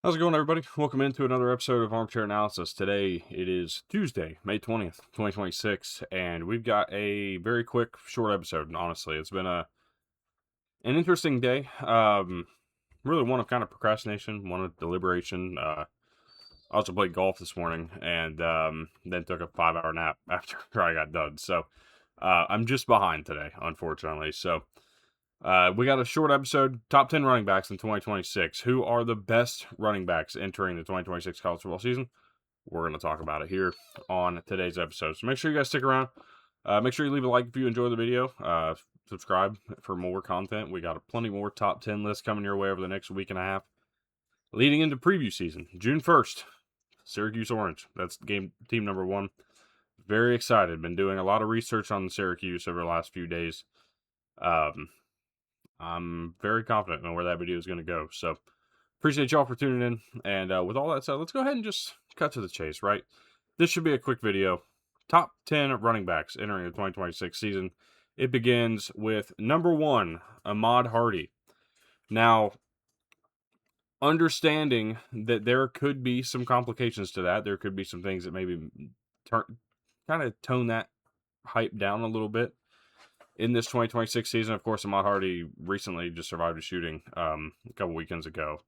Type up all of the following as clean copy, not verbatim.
How's it going, everybody? Welcome into another episode of Armchair Analysis. Today it is Tuesday, May 20th, 2026, and we've got a very quick, short episode. Honestly, it's been an interesting day. Really one of kind of procrastination, one of deliberation. I also played golf this morning and then took a 5 hour nap after I got done. So I'm just behind today, unfortunately. So we got a short episode, top 10 running backs in 2026. Who are the best running backs entering the 2026 college football season? We're going to talk about it here on today's episode. So make sure you guys stick around. Make sure you leave a like if you enjoy the video. Subscribe for more content. We got plenty more top 10 lists coming your way over the next week and a half. Leading into preview season, June 1st, Syracuse Orange. That's team number one. Very excited. Been doing a lot of research on Syracuse over the last few days. I'm very confident in where that video is going to go. So appreciate y'all for tuning in. And with all that said, let's go ahead and just cut to the chase, right? This should be a quick video. Top 10 running backs entering the 2026 season. It begins with number 1, Ahmad Hardy. Now, understanding that there could be some complications to that. There could be some things that maybe kind of tone that hype down a little bit. In this 2026 season, of course, Ahmad Hardy recently just survived a shooting a couple weekends ago.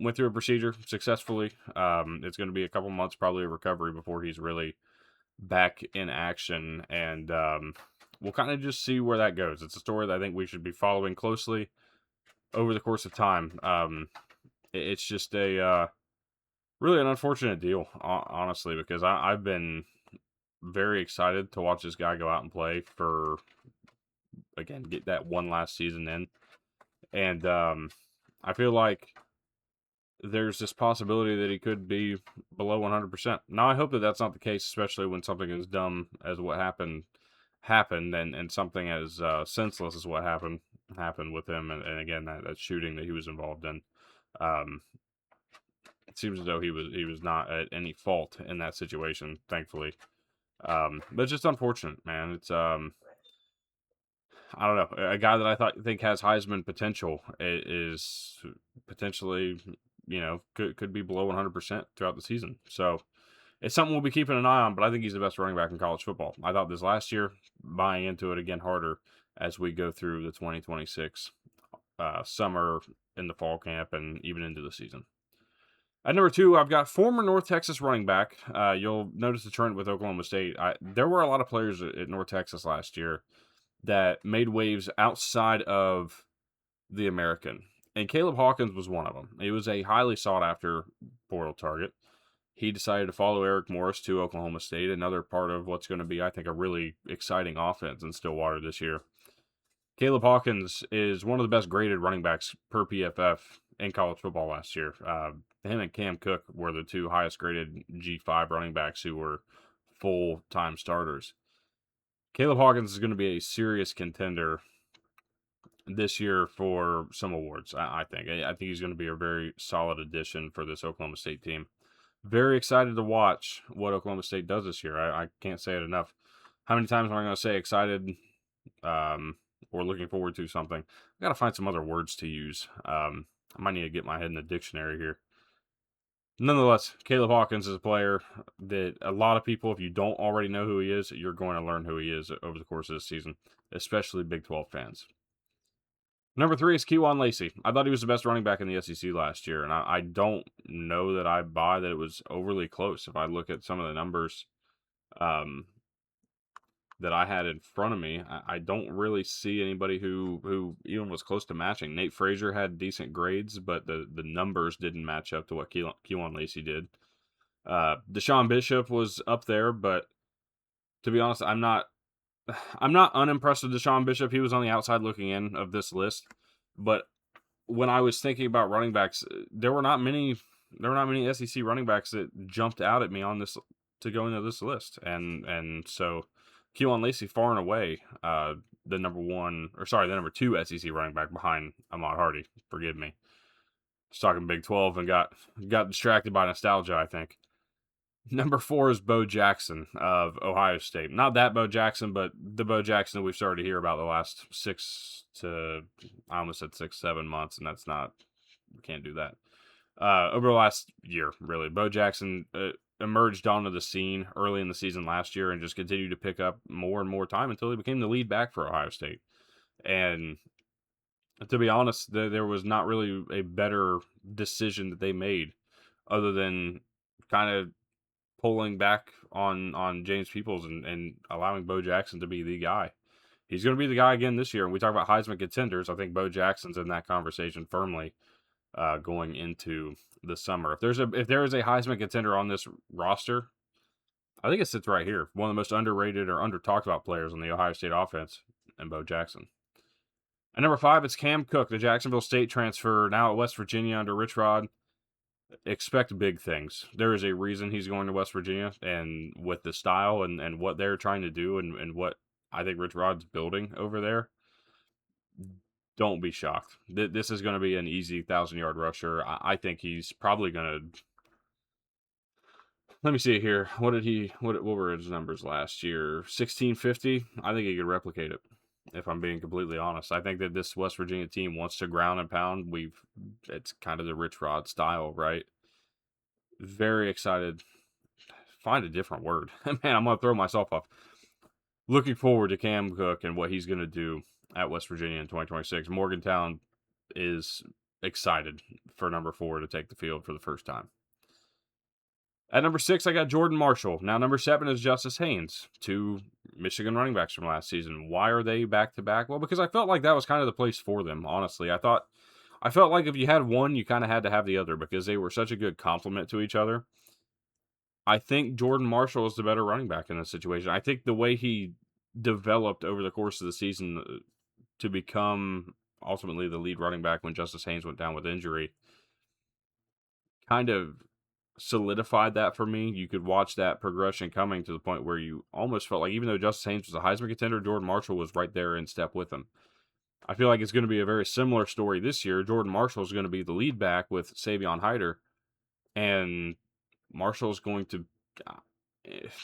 Went through a procedure successfully. It's going to be a couple months probably of recovery before he's really back in action. And we'll kind of just see where that goes. It's a story that I think we should be following closely over the course of time. It's just a really an unfortunate deal, honestly, because I've been very excited to watch this guy go out and play for, again, get that one last season in. And I feel like there's this possibility that he could be below 100%. Now, I hope that that's not the case, especially when something as dumb as what happened, and something as senseless as what happened with him. And again, that shooting that he was involved in. It seems as though he was not at any fault in that situation, thankfully. But it's just unfortunate, man. It's I don't know, a guy that I think has Heisman potential is potentially, could be below 100% throughout the season. So it's something we'll be keeping an eye on. But I think he's the best running back in college football. I thought this last year, buying into it again harder as we go through the 2026 summer, in the fall camp, and even into the season. At number 2, I've got former North Texas running back. You'll notice the trend with Oklahoma State. There were a lot of players at North Texas last year that made waves outside of the American. And Caleb Hawkins was one of them. He was a highly sought-after portal target. He decided to follow Eric Morris to Oklahoma State, another part of what's going to be, I think, a really exciting offense in Stillwater this year. Caleb Hawkins is one of the best graded running backs per PFF in college football last year. Him and Cam Cook were the two highest graded G5 running backs who were full-time starters. Caleb Hawkins is going to be a serious contender this year for some awards, I think. I think he's going to be a very solid addition for this Oklahoma State team. Very excited to watch what Oklahoma State does this year. I can't say it enough. How many times am I going to say excited or looking forward to something? I've got to find some other words to use. I might need to get my head in the dictionary here. Nonetheless, Caleb Hawkins is a player that a lot of people, if you don't already know who he is, you're going to learn who he is over the course of this season, especially Big 12 fans. Number 3 is Kewan Lacey. I thought he was the best running back in the SEC last year, and I don't know that I buy that it was overly close. If I look at some of the numbers that I had in front of me, I don't really see anybody who even was close to matching. Nate Frazier had decent grades, but the numbers didn't match up to what Kewan Lacey did. Deshaun Bishop was up there, but to be honest, I'm not unimpressed with Deshaun Bishop. He was on the outside looking in of this list, but when I was thinking about running backs, there were not many SEC running backs that jumped out at me on this to go into this list, and so Kewan Lacey far and away the number 2 SEC running back behind Ahmad Hardy. Forgive me. Just talking Big 12 and got distracted by nostalgia, I think. Number 4 is Bo Jackson of Ohio State. Not that Bo Jackson, but the Bo Jackson that we've started to hear about the last 6 to 7 months, and that's not, we can't do that. over the last year, really. Bo Jackson emerged onto the scene early in the season last year and just continued to pick up more and more time until he became the lead back for Ohio State. And to be honest, there was not really a better decision that they made other than kind of pulling back on James Peoples and allowing Bo Jackson to be the guy. He's going to be the guy again this year. And we talk about Heisman contenders. I think Bo Jackson's in that conversation firmly going into the summer. If there is a Heisman contender on this roster, I think it sits right here. One of the most underrated or under talked about players on the Ohio State offense, and Bo Jackson. At number 5, it's Cam Cook, the Jacksonville State transfer, now at West Virginia under Rich Rod. Expect big things. There is a reason he's going to West Virginia, and with the style and what they're trying to do and what I think Rich Rod's building over there, don't be shocked. This is going to be an easy 1,000-yard rusher. I think he's probably going to. Let me see here. What were his numbers last year? 1650. I think he could replicate it, if I'm being completely honest. I think that this West Virginia team wants to ground and pound. It's kind of the Rich Rod style, right? Very excited. Find a different word. Man, I'm going to throw myself off. Looking forward to Cam Cook and what he's going to do at West Virginia in 2026. Morgantown is excited for number 4 to take the field for the first time. At number 6, I got Jordan Marshall. Now, number 7 is Justice Haynes, 2 Michigan running backs from last season. Why are they back-to-back? Well, because I felt like that was kind of the place for them, honestly. I felt like if you had one, you kind of had to have the other because they were such a good complement to each other. I think Jordan Marshall is the better running back in this situation. I think the way he developed over the course of the season to become ultimately the lead running back when Justice Haynes went down with injury kind of solidified that for me. You could watch that progression coming to the point where you almost felt like even though Justice Haynes was a Heisman contender, Jordan Marshall was right there in step with him. I feel like it's going to be a very similar story this year. Jordan Marshall is going to be the lead back with Savion Hyder, and Marshall's going to,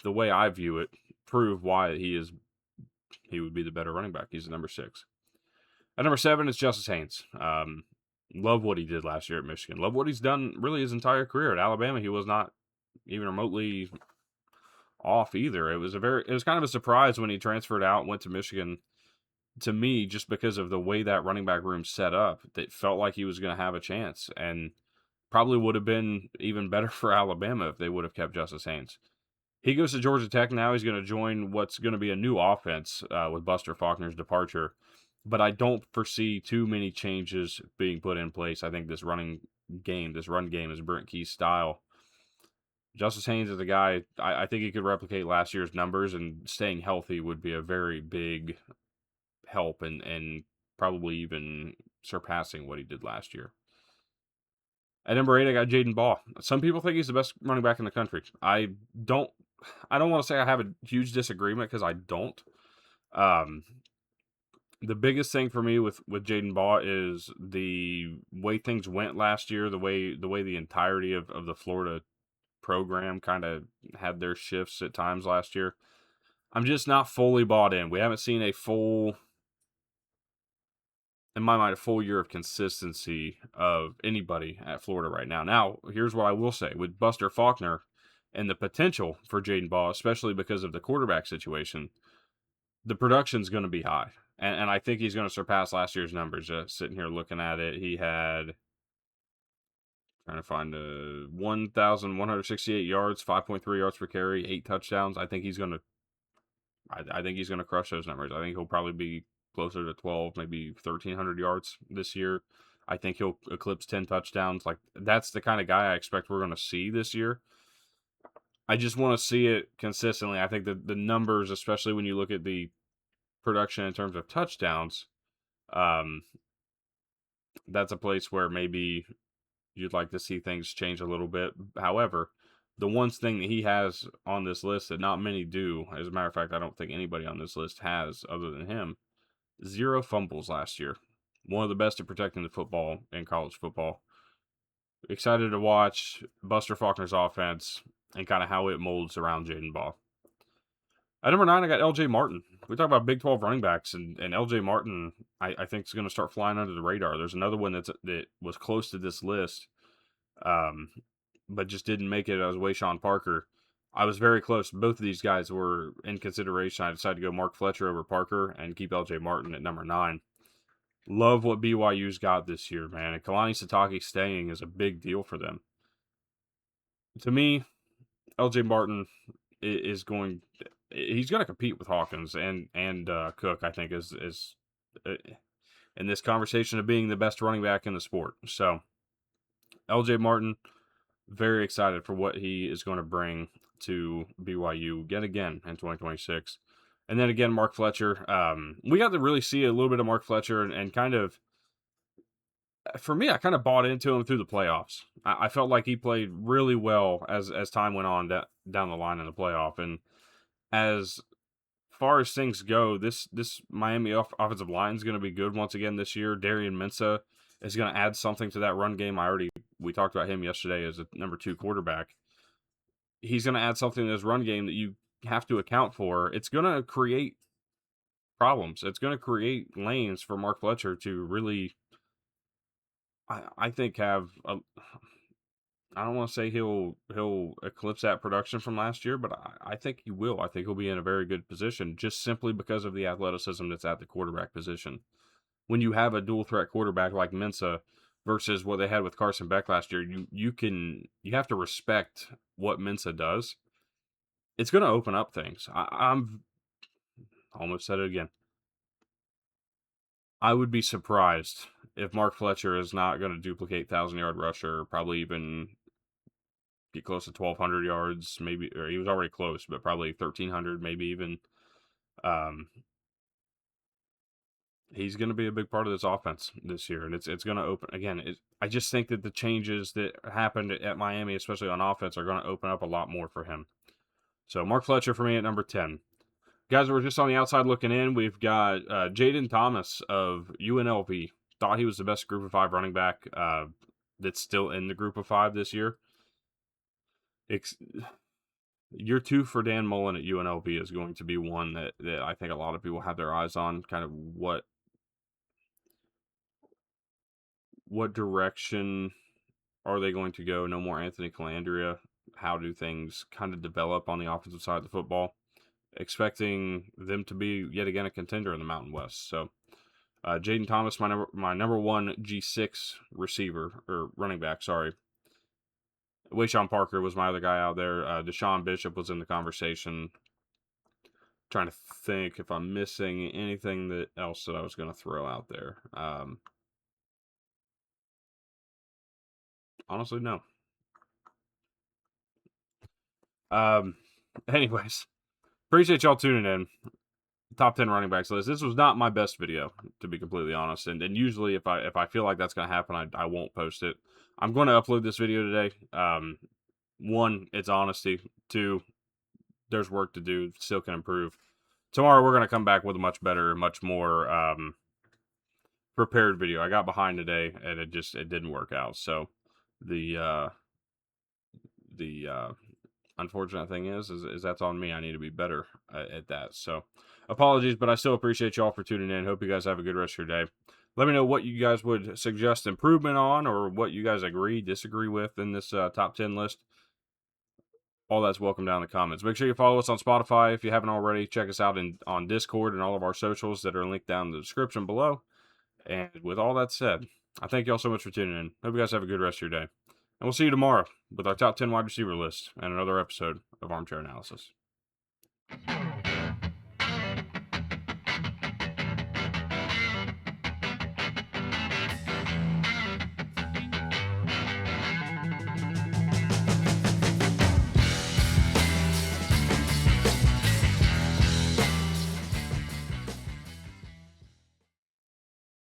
the way I view it, prove why he would be the better running back. He's the number 6. At number 7 is Justice Haynes. Love what he did last year at Michigan. Love what he's done really his entire career. At Alabama, he was not even remotely off either. It was kind of a surprise when he transferred out and went to Michigan. To me, just because of the way that running back room set up, that felt like he was going to have a chance, and probably would have been even better for Alabama if they would have kept Justice Haynes. He goes to Georgia Tech now. He's going to join what's going to be a new offense with Buster Faulkner's departure. But I don't foresee too many changes being put in place. I think this run game is Brent Key's style. Justice Haynes is a guy, I think he could replicate last year's numbers, and staying healthy would be a very big help and probably even surpassing what he did last year. At number 8, I got Jaden Baugh. Some people think he's the best running back in the country. I don't want to say I have a huge disagreement because I don't. The biggest thing for me with Jaden Baugh is the way things went last year, the way the entirety of the Florida program kind of had their shifts at times last year. I'm just not fully bought in. We haven't seen in my mind, a full year of consistency of anybody at Florida right now. Now, here's what I will say. With Buster Faulkner and the potential for Jaden Baugh, especially because of the quarterback situation, the production's going to be high. And I think he's going to surpass last year's numbers. Sitting here looking at it, he had, trying to find 1,168 yards, 5.3 yards per carry, 8 touchdowns. I think he's going to crush those numbers. I think he'll probably be closer to 12, maybe 1,300 yards this year. I think he'll eclipse 10 touchdowns. Like, that's the kind of guy I expect we're going to see this year. I just want to see it consistently. I think that the numbers, especially when you look at the production in terms of touchdowns, that's a place where maybe you'd like to see things change a little bit. However, the one thing that he has on this list that not many do, as a matter of fact, I don't think anybody on this list has other than him, 0 fumbles last year. One of the best at protecting the football in college football. Excited to watch Buster Faulkner's offense and kind of how it molds around Jaden Baugh. At number 9, I got L.J. Martin. We talk about Big 12 running backs, and L.J. Martin, I think, is going to start flying under the radar. There's another one that was close to this list um, but just didn't make it as Wayshawn Parker. I was very close. Both of these guys were in consideration. I decided to go Mark Fletcher over Parker and keep LJ Martin at number 9. Love what BYU's got this year, man. And Kalani Sitake staying is a big deal for them. To me, LJ Martin is going. He's going to compete with Hawkins and Cook. I think is in this conversation of being the best running back in the sport. So LJ Martin, very excited for what he is going to bring to BYU yet again in 2026. And then again, Mark Fletcher. We got to really see a little bit of Mark Fletcher and kind of, for me, I kind of bought into him through the playoffs. I felt like he played really well as time went on down the line in the playoff. And as far as things go, this Miami offensive line is going to be good once again this year. Darian Mensah is going to add something to that run game. We talked about him yesterday as a number 2 quarterback. He's going to add something to his run game that you have to account for. It's going to create problems. It's going to create lanes for Mark Fletcher to really, I think, have a, I don't want to say he'll eclipse that production from last year, but I think he will. I think he'll be in a very good position just simply because of the athleticism that's at the quarterback position. When you have a dual threat quarterback like Mensah versus what they had with Carson Beck last year, you have to respect what Mensah does. It's going to open up things. I'm almost said it again. I would be surprised if Mark Fletcher is not going to duplicate 1,000-yard rusher, probably even get close to 1,200 yards, maybe, or he was already close, but probably 1,300, maybe even. He's going to be a big part of this offense this year, and it's going to open again. I just think that the changes that happened at Miami, especially on offense, are going to open up a lot more for him. So Mark Fletcher for me at number 10. Guys, we're just on the outside looking in. We've got Jaden Thomas of UNLV. Thought he was the best Group of 5 running back that's still in the Group of 5 this year. Year 2 for Dan Mullen at UNLV is going to be one that I think a lot of people have their eyes on. Kind of what direction are they going to go? No more Anthony Calandria. How do things kind of develop on the offensive side of the football? Expecting them to be yet again a contender in the Mountain West. So Jaden Thomas, my number 1 G6 receiver or running back. Sorry, Wayshawn Parker was my other guy out there. Deshaun Bishop was in the conversation. Trying to think if I'm missing anything else that I was going to throw out there. Honestly, no. Anyways, appreciate y'all tuning in. Top 10 running backs list. This was not my best video, to be completely honest. And usually, if I feel like that's going to happen, I won't post it. I'm going to upload this video today. 1, it's honesty. 2, there's work to do. Still can improve. Tomorrow, we're going to come back with a much better, much more prepared video. I got behind today, and it didn't work out. So the unfortunate thing is that's on me. I need to be better at that. So apologies, but I still appreciate y'all for tuning in. Hope you guys have a good rest of your day. Let me know what you guys would suggest improvement on, or what you guys disagree with in this top 10 list. All that's welcome down in the comments. Make sure you follow us on Spotify if you haven't already. Check us out on Discord and all of our socials that are linked down in the description below. And with all that said, I thank y'all so much for tuning in. Hope you guys have a good rest of your day. And we'll see you tomorrow with our top 10 wide receiver list and another episode of Armchair Analysis.